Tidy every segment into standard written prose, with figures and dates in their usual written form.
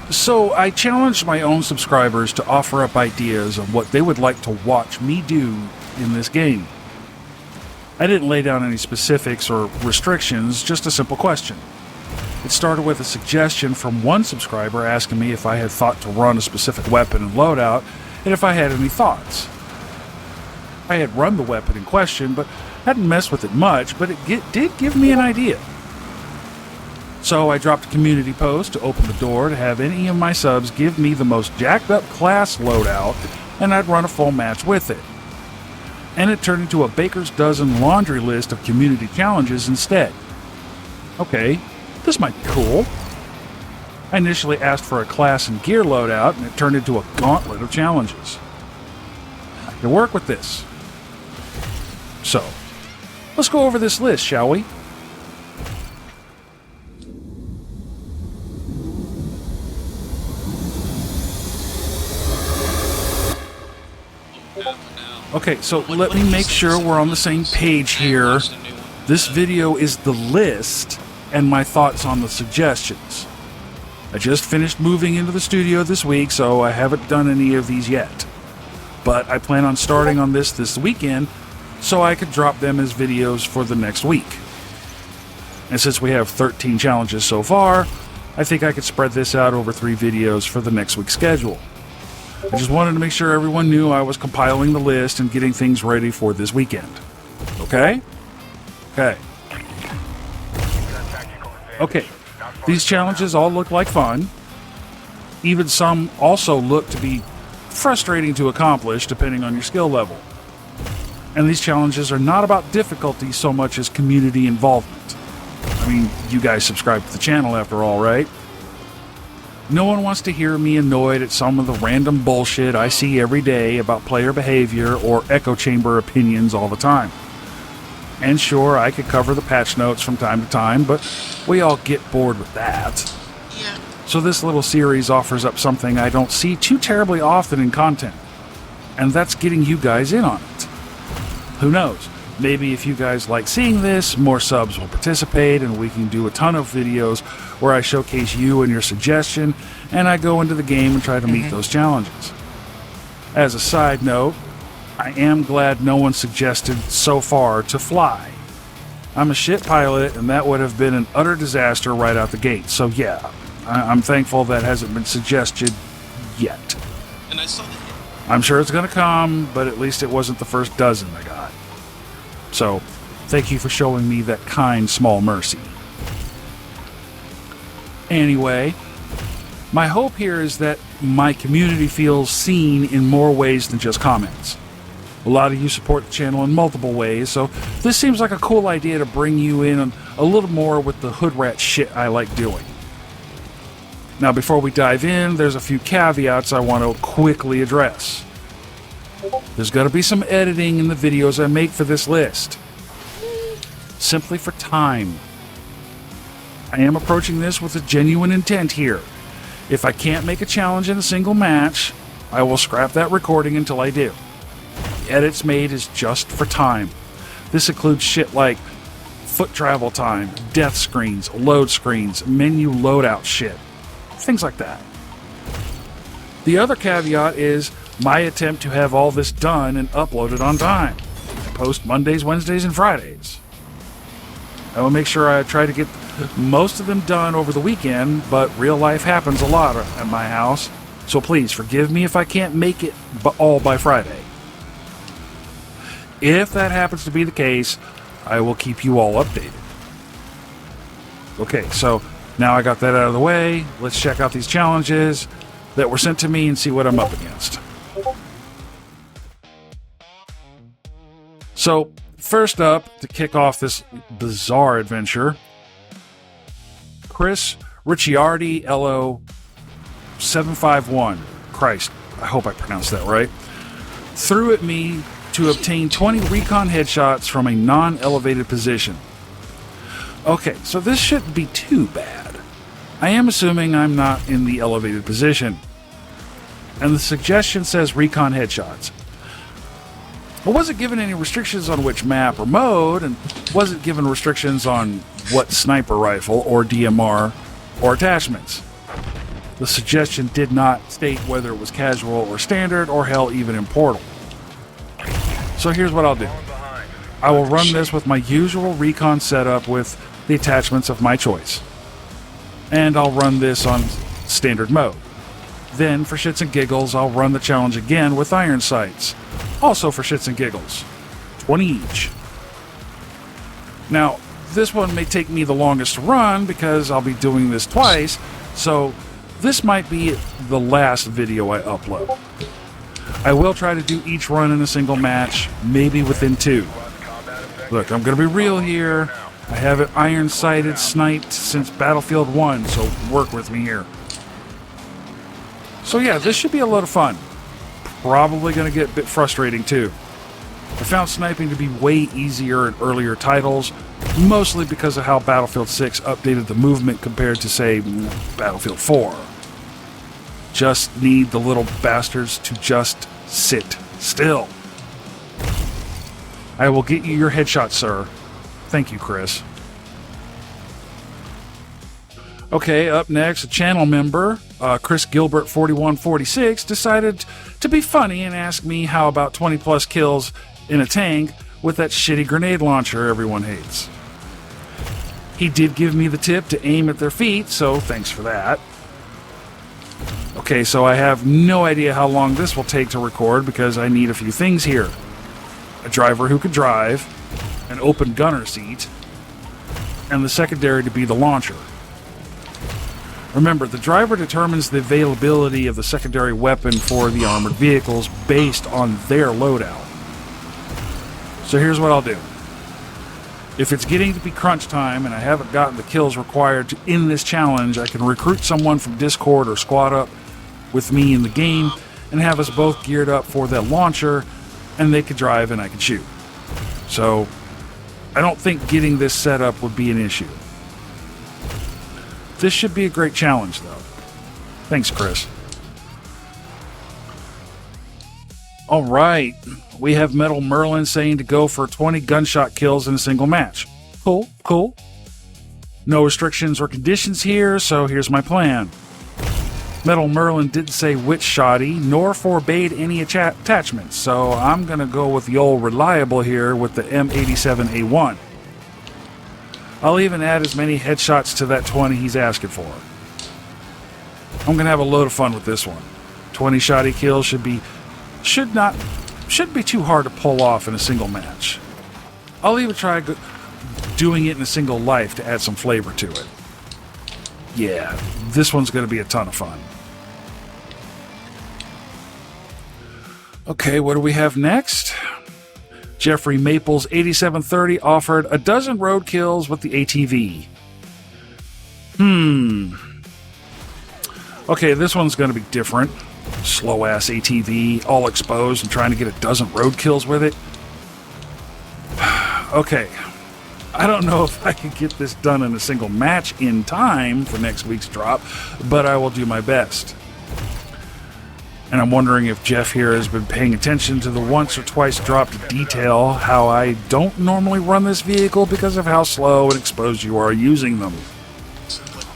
So I challenged my own subscribers to offer up ideas of what they would like to watch me do in this game. I didn't lay down any specifics or restrictions, just a simple question. It started with a suggestion from one subscriber asking me if I had thought to run a specific weapon and loadout, and if I had any thoughts. I had run the weapon in question, but hadn't messed with it much, but it did give me an idea. So I dropped a community post to open the door to have any of my subs give me the most jacked up class loadout, and I'd run a full match with it. And it turned into a baker's dozen laundry list of community challenges instead. Okay, this might be cool. I initially asked for a class and gear loadout, and it turned into a gauntlet of challenges. I can work with this. So, let's go over this list, shall we? Okay, so let me make sure we're on the same page here. This video is the list and my thoughts on the suggestions. I just finished moving into the studio this week, so I haven't done any of these yet. But I plan on starting on this weekend, so I could drop them as videos for the next week. And since we have 13 challenges so far, I think I could spread this out over 3 videos for the next week's schedule. I just wanted to make sure everyone knew I was compiling the list and getting things ready for this weekend. Okay? Okay. Okay. These challenges all look like fun. Even some also look to be frustrating to accomplish depending on your skill level. And these challenges are not about difficulty so much as community involvement. I mean, you guys subscribe to the channel after all, right? No one wants to hear me annoyed at some of the random bullshit I see every day about player behavior or echo chamber opinions all the time. And sure, I could cover the patch notes from time to time, but we all get bored with that. Yeah. So this little series offers up something I don't see too terribly often in content, and that's getting you guys in on it. Who knows? Maybe if you guys like seeing this, more subs will participate and we can do a ton of videos where I showcase you and your suggestion, and I go into the game and try to meet those challenges. As a side note, I am glad no one suggested so far to fly. I'm a shit pilot, and that would have been an utter disaster right out the gate, so yeah, I'm thankful that hasn't been suggested yet. And I saw that. I'm sure it's gonna come, but at least it wasn't the first dozen I got. So, thank you for showing me that kind, small mercy. Anyway, my hope here is that my community feels seen in more ways than just comments. A lot of you support the channel in multiple ways, so this seems like a cool idea to bring you in a little more with the hoodrat shit I like doing. Now, before we dive in, there's a few caveats I want to quickly address. There's got to be some editing in the videos I make for this list. Simply for time. I am approaching this with a genuine intent here. If I can't make a challenge in a single match, I will scrap that recording until I do. The edits made is just for time. This includes shit like foot travel time, death screens, load screens, menu loadout shit. Things like that. The other caveat is my attempt to have all this done and uploaded on time. I post Mondays, Wednesdays, and Fridays. I will make sure I try to get most of them done over the weekend, but real life happens a lot at my house, so please forgive me if I can't make it all by Friday. If that happens to be the case, I will keep you all updated. Okay, so now I got that out of the way, let's check out these challenges that were sent to me and see what I'm up against. So, first up, to kick off this bizarre adventure, Chris Ricciardi LO 751, Christ, I hope I pronounced that right, threw at me to obtain 20 Recon headshots from a non-elevated position. Okay, so this shouldn't be too bad. I am assuming I'm not in the elevated position. And the suggestion says Recon headshots. I wasn't given any restrictions on which map or mode, and wasn't given restrictions on what sniper rifle or DMR or attachments. The suggestion did not state whether it was casual or standard, or hell, even in Portal. So here's what I'll do. I will run this with my usual Recon setup with the attachments of my choice. And I'll run this on standard mode. Then, for shits and giggles, I'll run the challenge again with iron sights. Also for shits and giggles. 20 each. Now, this one may take me the longest to run because I'll be doing this twice, so this might be the last video I upload. I will try to do each run in a single match, maybe within 2. Look, I'm going to be real here. I have it iron-sighted sniped since Battlefield 1, so work with me here. So yeah, this should be a lot of fun. Probably going to get a bit frustrating too. I found sniping to be way easier in earlier titles, mostly because of how Battlefield 6 updated the movement compared to, say, Battlefield 4. Just need the little bastards to just sit still. I will get you your headshot, sir. Thank you, Chris. Okay, up next, a channel member, Chris Gilbert 4146, decided to be funny and ask me how about 20 plus kills in a tank with that shitty grenade launcher everyone hates. He did give me the tip to aim at their feet, so thanks for that. Okay, so I have no idea how long this will take to record because I need a few things here. A driver who could drive, an open gunner seat, and the secondary to be the launcher. Remember, the driver determines the availability of the secondary weapon for the armored vehicles based on their loadout. So here's what I'll do. If it's getting to be crunch time and I haven't gotten the kills required to end this challenge, I can recruit someone from Discord or squad up with me in the game and have us both geared up for that launcher, and they could drive and I could shoot. So I don't think getting this set up would be an issue. This should be a great challenge, though. Thanks, Chris. All right. We have Metal Merlin saying to go for 20 gunshot kills in a single match. Cool, cool. No restrictions or conditions here, so here's my plan. Metal Merlin didn't say which shoddy, nor forbade any attachments, so I'm going to go with the old reliable here with the M87A1. I'll even add as many headshots to that 20 he's asking for. I'm going to have a load of fun with this one. 20 shoddy kills shouldn't be too hard to pull off in a single match. I'll even try doing it in a single life to add some flavor to it. Yeah, this one's going to be a ton of fun. Okay, what do we have next? Jeffrey Maples 8730 offered a dozen road kills with the ATV. Okay, this one's going to be different. Slow-ass ATV, all exposed, and trying to get a dozen road kills with it. Okay, I don't know if I can get this done in a single match in time for next week's drop, but I will do my best. And I'm wondering if Jeff here has been paying attention to the once or twice drop to detail how I don't normally run this vehicle because of how slow and exposed you are using them.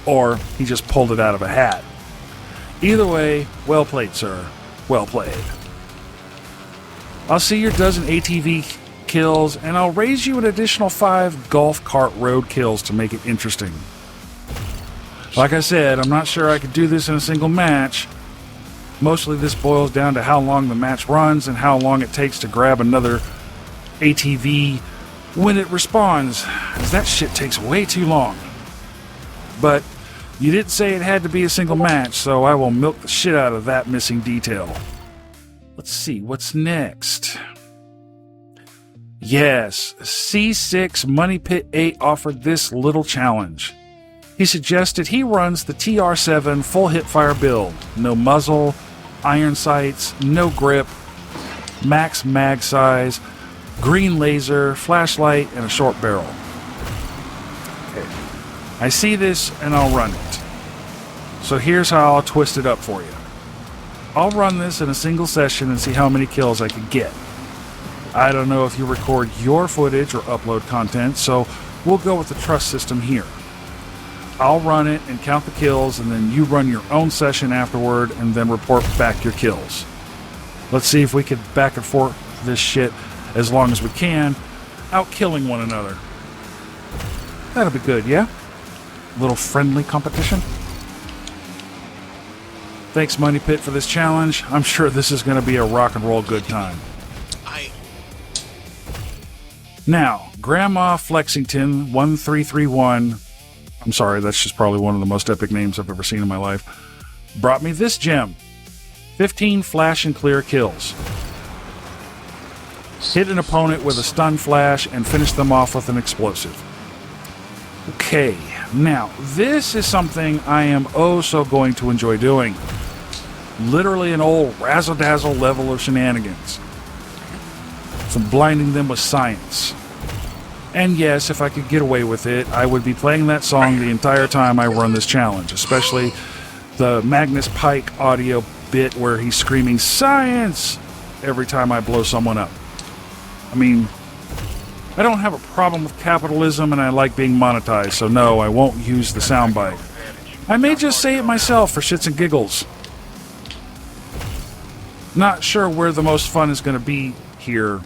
Or he just pulled it out of a hat. Either way, well played, sir. Well played. I'll see your dozen ATV kills, and I'll raise you an additional 5 golf cart road kills to make it interesting. Like I said, I'm not sure I could do this in a single match. Mostly this boils down to how long the match runs and how long it takes to grab another ATV when it respawns, as that shit takes way too long. But you didn't say it had to be a single match, so I will milk the shit out of that missing detail. Let's see, what's next? Yes, C6 Money Pit 8 offered this little challenge. He suggested he runs the TR7 full hipfire build. No muzzle, iron sights, no grip, max mag size, green laser, flashlight, and a short barrel. Okay. I see this and I'll run it. So here's how I'll twist it up for you. I'll run this in a single session and see how many kills I can get. I don't know if you record your footage or upload content, so we'll go with the trust system here. I'll run it and count the kills, and then you run your own session afterward and then report back your kills. Let's see if we can back and forth this shit as long as we can, out killing one another. That'll be good, yeah? A little friendly competition. Thanks, Money Pit, for this challenge. I'm sure this is going to be a rock and roll good time. Now, Grandma Flexington 1331, I'm sorry, that's just probably one of the most epic names I've ever seen in my life, brought me this gem. 15 flash and clear kills. Hit an opponent with a stun flash and finish them off with an explosive. Okay, now, this is something I am oh so going to enjoy doing. Literally an old razzle-dazzle level of shenanigans. From blinding them with science. And yes, if I could get away with it, I would be playing that song the entire time I run this challenge, especially the Magnus Pike audio bit where he's screaming "Science!" every time I blow someone up. I mean, I don't have a problem with capitalism and I like being monetized, so no, I won't use the soundbite. I may just say it myself for shits and giggles. Not sure where the most fun is going to be here.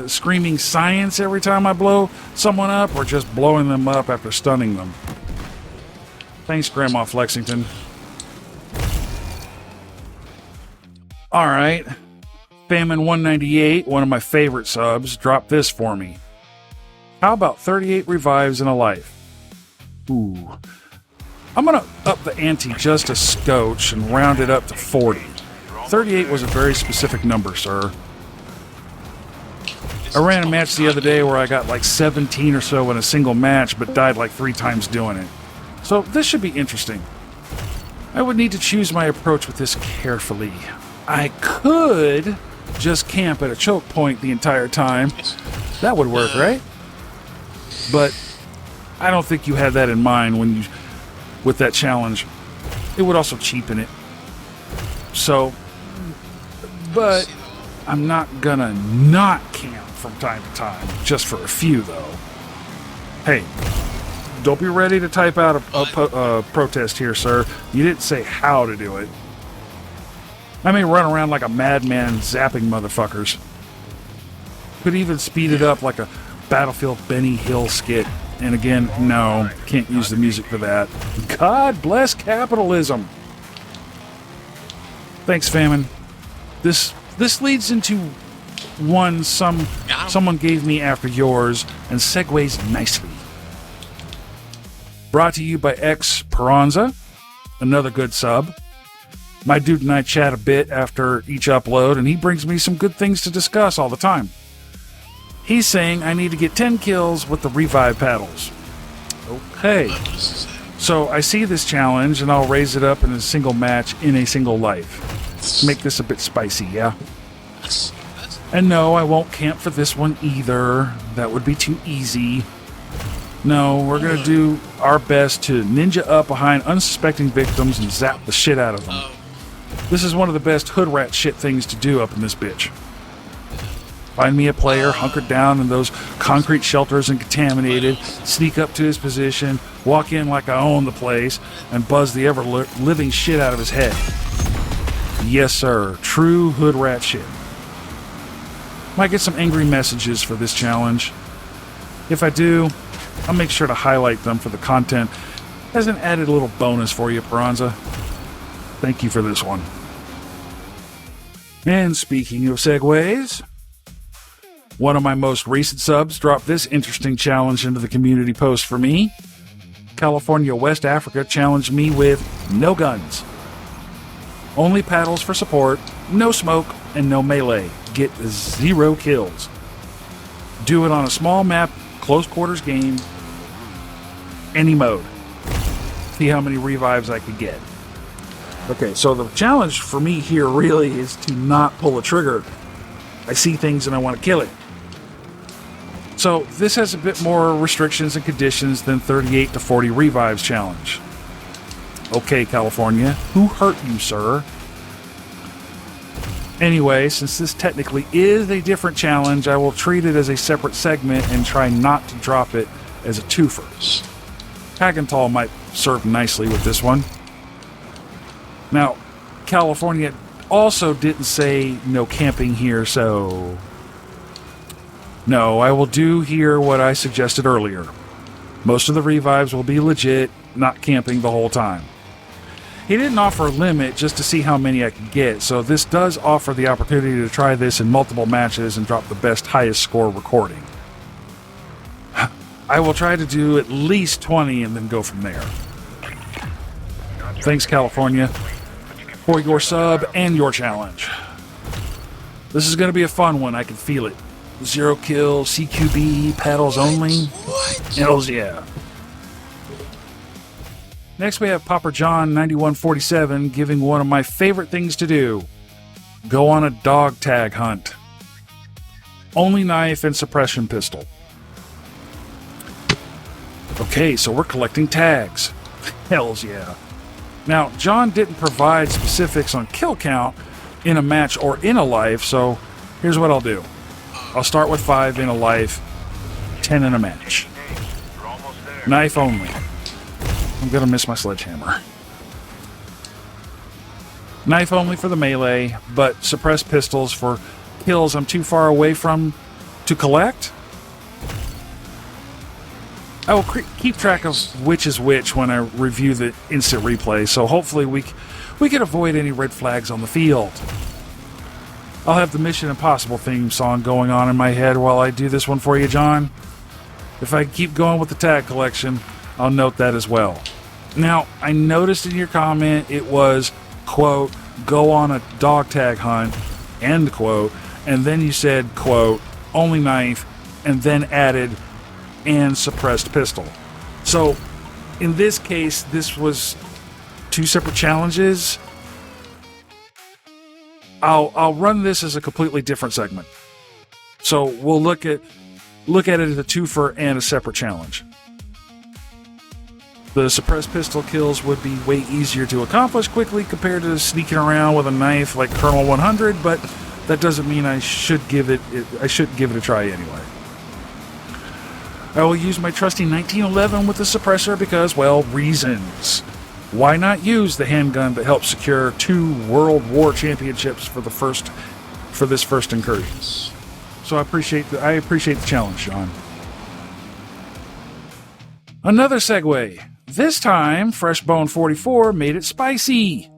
Screaming "Science" every time I blow someone up, or just blowing them up after stunning them. Thanks, Grandma Flexington. Alright. Famine 198, one of my favorite subs, dropped this for me. How about 38 revives in a life? Ooh. I'm gonna up the ante just a scotch and round it up to 40. 38 was a very specific number, sir. I ran a match the other day where I got like 17 or so in a single match, but died like 3 times doing it. So this should be interesting. I would need to choose my approach with this carefully. I could just camp at a choke point the entire time. That would work, right? But I don't think you had that in mind when you with that challenge. It would also cheapen it. So, but I'm not gonna not camp from time to time, just for a few though. Hey, don't be ready to type out a protest here, sir. You didn't say how to do it. I may run around like a madman zapping motherfuckers. Could even speed it up like a Battlefield Benny Hill skit. And again, no, can't use the music for that. God bless capitalism. Thanks, Famine. This leads into one someone gave me after yours and segues nicely. Brought to you by X Peranza, another good sub. My dude and I chat a bit after each upload, and he brings me some good things to discuss all the time. He's saying I need to get 10 kills with the revive paddles. Okay. So I see this challenge, and I'll raise it up in a single match in a single life. Make this a bit spicy, yeah? And no, I won't camp for this one either. That would be too easy. No, we're going to do our best to ninja up behind unsuspecting victims and zap the shit out of them. This is one of the best hoodrat shit things to do up in this bitch. Find me a player hunkered down in those concrete shelters and contaminated, sneak up to his position, walk in like I own the place, and buzz the ever-living shit out of his head. Yes, sir. True hoodrat shit. Might get some angry messages for this challenge. If I do, I'll make sure to highlight them for the content as an added little bonus for you, Peranza. Thank you for this one. And speaking of segues, one of my most recent subs dropped this interesting challenge into the community post for me. California, West Africa challenged me with no guns. Only paddles for support, no smoke, and no melee. Get 0 kills. Do it on a small map, close quarters game, any mode. See how many revives I could get. Okay, so the challenge for me here really is to not pull a trigger. I see things and I want to kill it. So this has a bit more restrictions and conditions than 38 to 40 revives challenge. Okay, California, who hurt you, sir? Anyway, since this technically is a different challenge, I will treat it as a separate segment and try not to drop it as a twofer. Hagenthal might served nicely with this one. Now, California also didn't say no camping here, so... No, I will do here what I suggested earlier. Most of the revives will be legit, not camping the whole time. He didn't offer a limit just to see how many I could get, so this does offer the opportunity to try this in multiple matches and drop the best highest score recording. I will try to do at least 20 and then go from there. Thanks, California, for your sub and your challenge. This is going to be a fun one, I can feel it. 0 kill, CQB, paddles only. Hells yeah. Next we have Popper John 9147 giving one of my favorite things to do. Go on a dog tag hunt. Only knife and suppression pistol. Okay, so we're collecting tags. Hells yeah. Now, John didn't provide specifics on kill count in a match or in a life, so here's what I'll do. I'll start with 5 in a life, 10 in a match. Knife only. I'm gonna miss my sledgehammer. Knife only for the melee, but suppressed pistols for kills I'm too far away from to collect. I will keep track of which is which when I review the instant replay, so hopefully we can avoid any red flags on the field. I'll have the Mission Impossible theme song going on in my head while I do this one for you, John. If I keep going with the tag collection, I'll note that as well. Now, I noticed in your comment it was, quote, go on a dog tag hunt, end quote, and then you said, quote, only knife, and then added, and suppressed pistol. So, in this case, this was 2 separate challenges. I'll run this as a completely different segment. So we'll look at it as a twofer and a separate challenge. The suppressed pistol kills would be way easier to accomplish quickly compared to sneaking around with a knife like Colonel 100, but that doesn't mean I shouldn't give it a try anyway. I will use my trusty 1911 with the suppressor because, well, reasons. Why not use the handgun that helped secure 2 World War Championships for this first incursion? So I appreciate the challenge, Sean. Another segue. This time, Freshbone 44 made it spicy.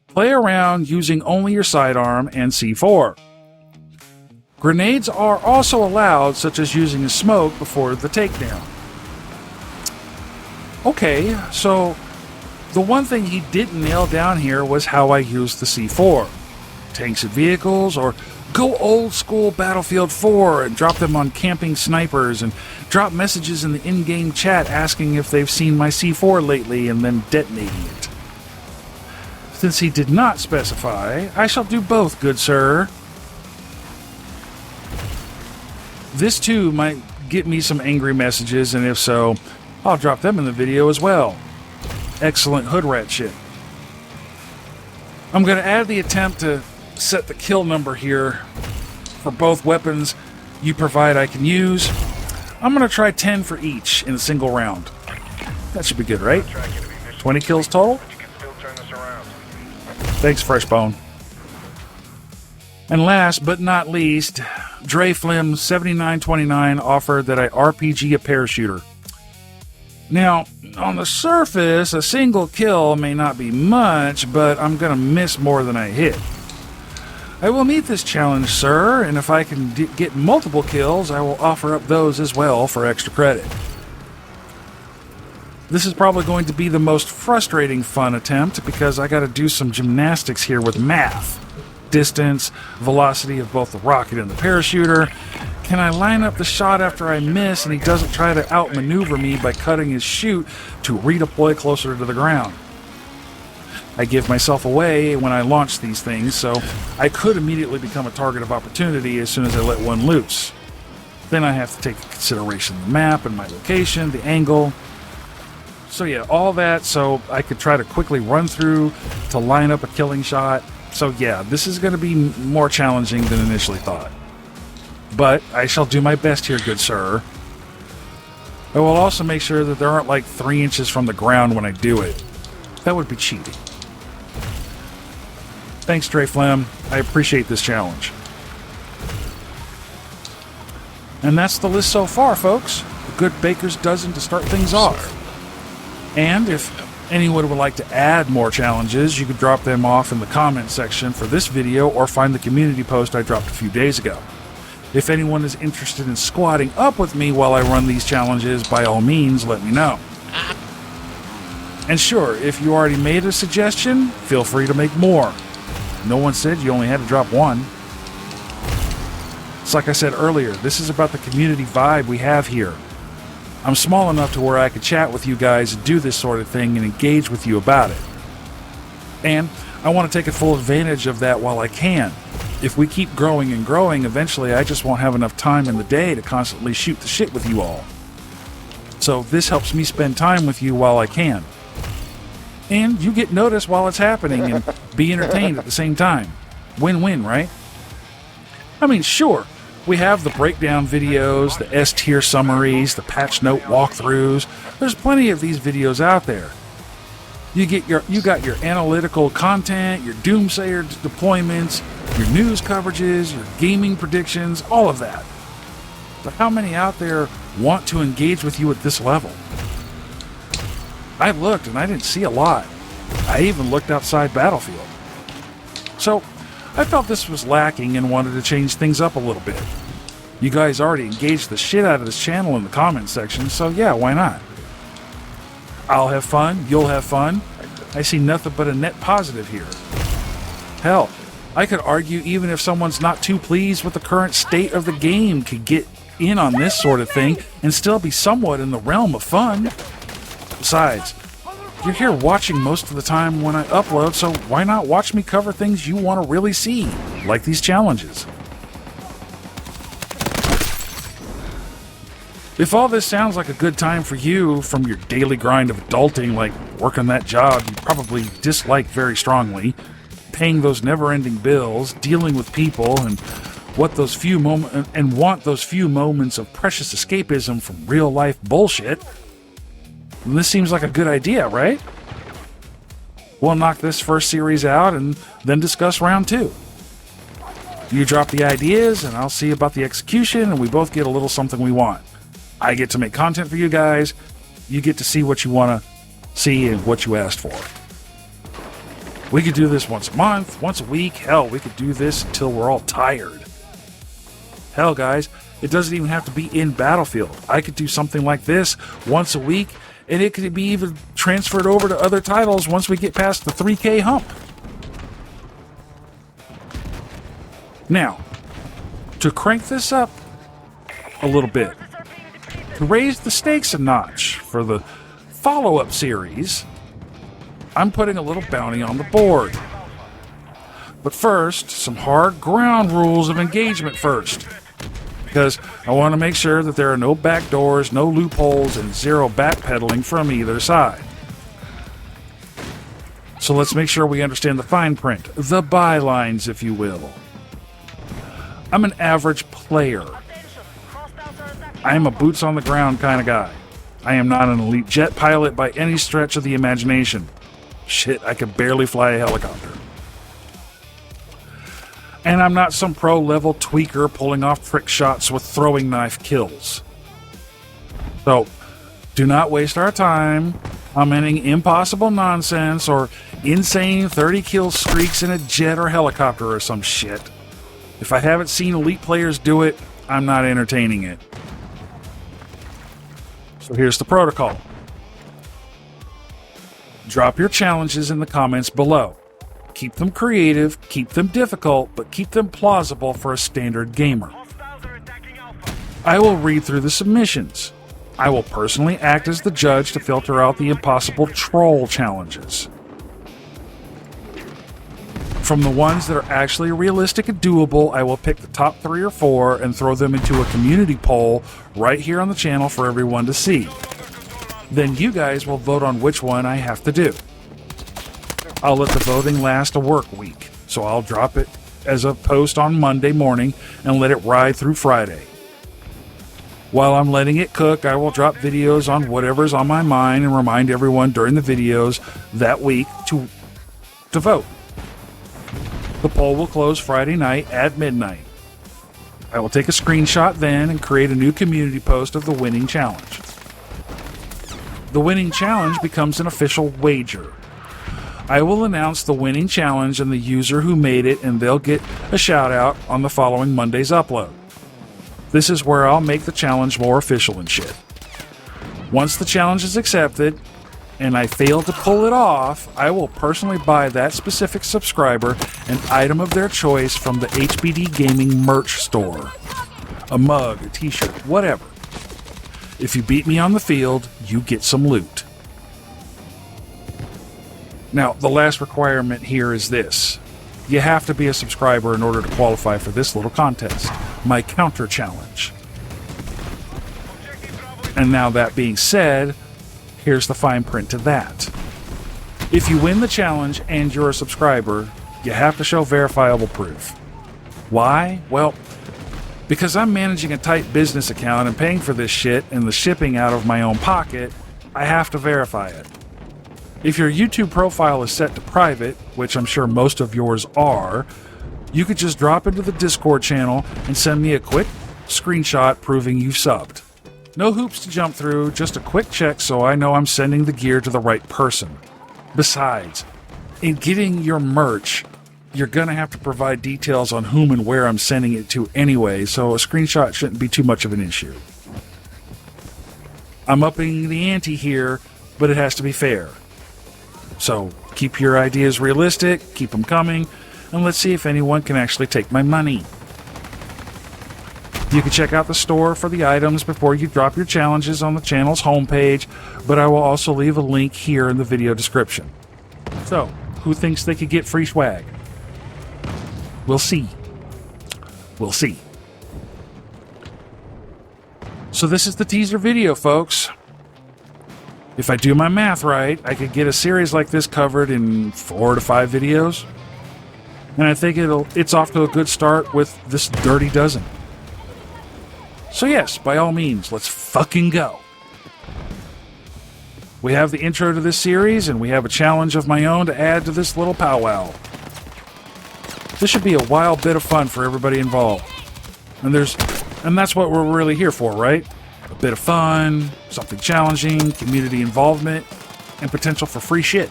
Play around using only your sidearm and C4. Grenades are also allowed, such as using a smoke before the takedown. Okay, so the one thing he didn't nail down here was how I used the C4. Tanks and vehicles, or go old school Battlefield 4 and drop them on camping snipers and drop messages in the in-game chat asking if they've seen my C4 lately and then detonating it. Since he did not specify, I shall do both, good sir. This too might get me some angry messages, and if so, I'll drop them in the video as well. Excellent hoodrat shit. I'm going to add the attempt to set the kill number here for both weapons you provide I can use. I'm going to try 10 for each in a single round. That should be good, right? 20 kills total? Thanks, Freshbone. And last but not least, Dreflim 7929 offered that I RPG a parachuter. Now, on the surface, a single kill may not be much, but I'm going to miss more than I hit. I will meet this challenge, sir, and if I can get multiple kills, I will offer up those as well for extra credit. This is probably going to be the most frustrating fun attempt because I got to do some gymnastics here with math. Distance, velocity of both the rocket and the parachuter. Can I line up the shot after I miss and he doesn't try to outmaneuver me by cutting his chute to redeploy closer to the ground? I give myself away when I launch these things, so I could immediately become a target of opportunity as soon as I let one loose. Then I have to take into consideration the map and my location, the angle. So yeah, all that so I could try to quickly run through to line up a killing shot. So yeah, this is going to be more challenging than initially thought. But I shall do my best here, good sir. I will also make sure that there aren't like 3 inches from the ground when I do it. That would be cheating. Thanks, Dre Flem. I appreciate this challenge. And that's the list so far, folks. A good baker's dozen to start things off. And if anyone would like to add more challenges, you could drop them off in the comment section for this video or find the community post I dropped a few days ago. If anyone is interested in squatting up with me while I run these challenges, by all means, let me know. And sure, if you already made a suggestion, feel free to make more. No one said you only had to drop one. It's like I said earlier, this is about the community vibe we have here. I'm small enough to where I could chat with you guys and do this sort of thing and engage with you about it. And I want to take full advantage of that while I can. If we keep growing and growing, eventually I just won't have enough time in the day to constantly shoot the shit with you all. So this helps me spend time with you while I can. And you get noticed while it's happening and be entertained at the same time. Win-win, right? I mean, sure, we have the breakdown videos, the S-tier summaries, the patch note walkthroughs. There's plenty of these videos out there. You got your analytical content, your doomsayer deployments, your news coverages, your gaming predictions, all of that. But how many out there want to engage with you at this level? I looked and I didn't see a lot. I even looked outside Battlefield. So I felt this was lacking and wanted to change things up a little bit. You guys already engaged the shit out of this channel in the comment section, so yeah, why not? I'll have fun, you'll have fun. I see nothing but a net positive here. Hell, I could argue even if someone's not too pleased with the current state of the game could get in on this sort of thing and still be somewhat in the realm of fun. Besides, you're here watching most of the time when I upload, so why not watch me cover things you want to really see, like these challenges? If all this sounds like a good time for you from your daily grind of adulting, like working that job you probably dislike very strongly, paying those never-ending bills, dealing with people, and want those few moments of precious escapism from real-life bullshit, then this seems like a good idea, right? We'll knock this first series out and then discuss round 2. You drop the ideas, and I'll see about the execution, and we both get a little something we want. I get to make content for you guys. You get to see what you want to see and what you asked for. We could do this once a month, once a week. Hell, we could do this until we're all tired. Hell, guys, it doesn't even have to be in Battlefield. I could do something like this once a week, and it could be even transferred over to other titles once we get past the 3K hump. Now, to crank this up a little bit, to raise the stakes a notch for the follow-up series, I'm putting a little bounty on the board. But first, some hard ground rules of engagement first. Because I want to make sure that there are no backdoors, no loopholes, and zero backpedaling from either side. So let's make sure we understand the fine print, the bylines, if you will. I'm an average player. I am a boots-on-the-ground kind of guy. I am not an elite jet pilot by any stretch of the imagination. Shit, I can barely fly a helicopter. And I'm not some pro-level tweaker pulling off trick shots with throwing knife kills. So, do not waste our time commenting impossible nonsense or insane 30-kill streaks in a jet or helicopter or some shit. If I haven't seen elite players do it, I'm not entertaining it. So here's the protocol. Drop your challenges in the comments below. Keep them creative, keep them difficult, but keep them plausible for a standard gamer. I will read through the submissions. I will personally act as the judge to filter out the impossible troll challenges. From the ones that are actually realistic and doable, I will pick the top 3 or 4 and throw them into a community poll right here on the channel for everyone to see. Then you guys will vote on which one I have to do. I'll let the voting last a work week, so I'll drop it as a post on Monday morning and let it ride through Friday. While I'm letting it cook, I will drop videos on whatever's on my mind and remind everyone during the videos that week to vote. The poll will close Friday night at midnight. I will take a screenshot then and create a new community post of the winning challenge. The winning challenge becomes an official wager. I will announce the winning challenge and the user who made it, and they'll get a shout out on the following Monday's upload. This is where I'll make the challenge more official and shit. Once the challenge is accepted, and I fail to pull it off, I will personally buy that specific subscriber an item of their choice from the HBD Gaming merch store. A mug, a t-shirt, whatever. If you beat me on the field, you get some loot. Now, the last requirement here is this. You have to be a subscriber in order to qualify for this little contest, my counter challenge. And now that being said, here's the fine print to that. If you win the challenge and you're a subscriber, you have to show verifiable proof. Why? Well, because I'm managing a tight business account and paying for this shit and the shipping out of my own pocket, I have to verify it. If your YouTube profile is set to private, which I'm sure most of yours are, you could just drop into the Discord channel and send me a quick screenshot proving you've subbed. No hoops to jump through, just a quick check so I know I'm sending the gear to the right person. Besides, in getting your merch, you're going to have to provide details on whom and where I'm sending it to anyway, so a screenshot shouldn't be too much of an issue. I'm upping the ante here, but it has to be fair. So keep your ideas realistic, keep them coming, and let's see if anyone can actually take my money. You can check out the store for the items before you drop your challenges on the channel's homepage, but I will also leave a link here in the video description. So, who thinks they could get free swag? We'll see. We'll see. So this is the teaser video, folks. If I do my math right, I could get a series like this covered in 4 to 5 videos. And I think it's off to a good start with this dirty dozen. So yes, by all means, let's fucking go. We have the intro to this series, and we have a challenge of my own to add to this little powwow. This should be a wild bit of fun for everybody involved. And that's what we're really here for, right? A bit of fun, something challenging, community involvement, and potential for free shit.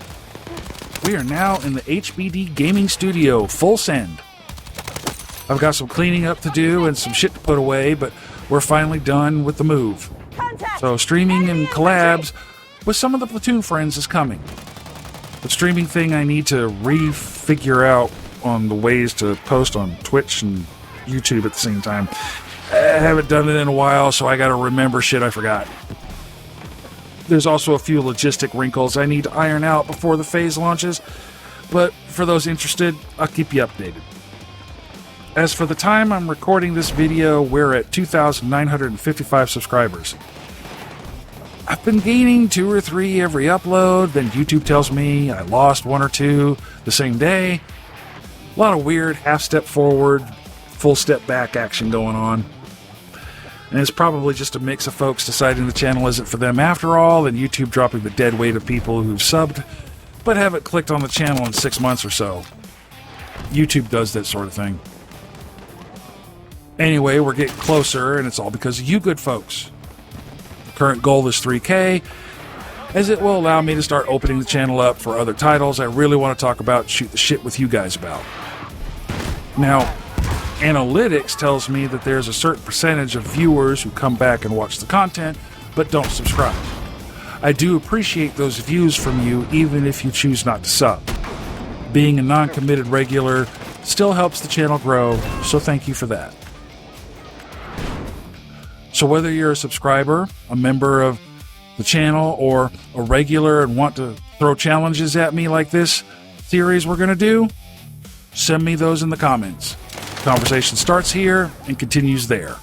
We are now in the HBD Gaming Studio, full send. I've got some cleaning up to do and some shit to put away, but we're finally done with the move. So streaming and collabs with some of the Platoon friends is coming. The streaming thing I need to refigure out on the ways to post on Twitch and YouTube at the same time. I haven't done it in a while, so I gotta remember shit I forgot. There's also a few logistic wrinkles I need to iron out before the phase launches, but for those interested, I'll keep you updated. As for the time I'm recording this video, we're at 2,955 subscribers. I've been gaining 2 or 3 every upload, then YouTube tells me I lost 1 or 2 the same day. A lot of weird half-step forward, full-step back action going on. And it's probably just a mix of folks deciding the channel isn't for them after all, and YouTube dropping the dead weight of people who've subbed, but haven't clicked on the channel in 6 months or so. YouTube does that sort of thing. Anyway, we're getting closer, and it's all because of you good folks. The current goal is 3K, as it will allow me to start opening the channel up for other titles I really want to talk about and shoot the shit with you guys about. Now, analytics tells me that there's a certain percentage of viewers who come back and watch the content, but don't subscribe. I do appreciate those views from you, even if you choose not to sub. Being a non-committed regular still helps the channel grow, so thank you for that. So whether you're a subscriber, a member of the channel, or a regular and want to throw challenges at me like this series we're going to do, send me those in the comments. The conversation starts here and continues there.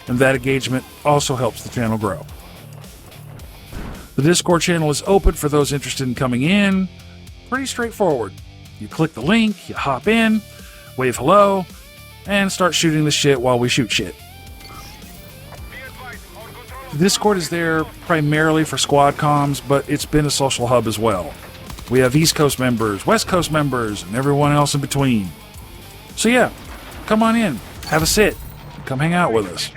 And that engagement also helps the channel grow. The Discord channel is open for those interested in coming in. Pretty straightforward. You click the link, you hop in, wave hello, and start shooting the shit while we shoot shit. The Discord is there primarily for squad comms, but it's been a social hub as well. We have East Coast members, West Coast members, and everyone else in between. So yeah, come on in, have a sit, and come hang out with us.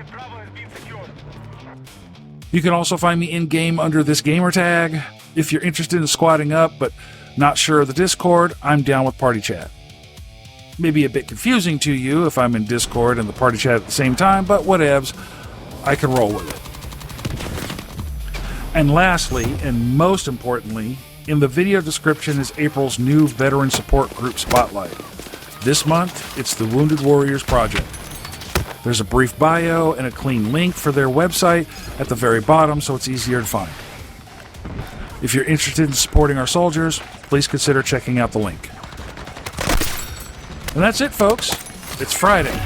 You can also find me in-game under this gamer tag. If you're interested in squatting up but not sure of the Discord, I'm down with party chat. Maybe a bit confusing to you if I'm in Discord and the party chat at the same time, but whatevs, I can roll with it. And lastly, and most importantly, in the video description is April's new veteran support group spotlight. This month, it's the Wounded Warriors Project. There's a brief bio and a clean link for their website at the very bottom, so it's easier to find. If you're interested in supporting our soldiers, please consider checking out the link. And that's it, folks. It's Friday,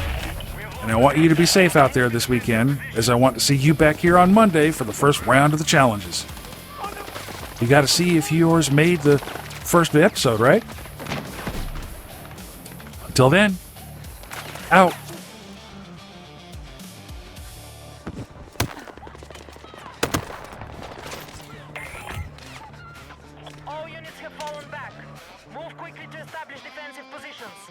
and I want you to be safe out there this weekend, as I want to see you back here on Monday for the first round of the challenges. You got to see if yours made the first episode, right? Until then, out. All units have fallen back. Move quickly to establish defensive positions.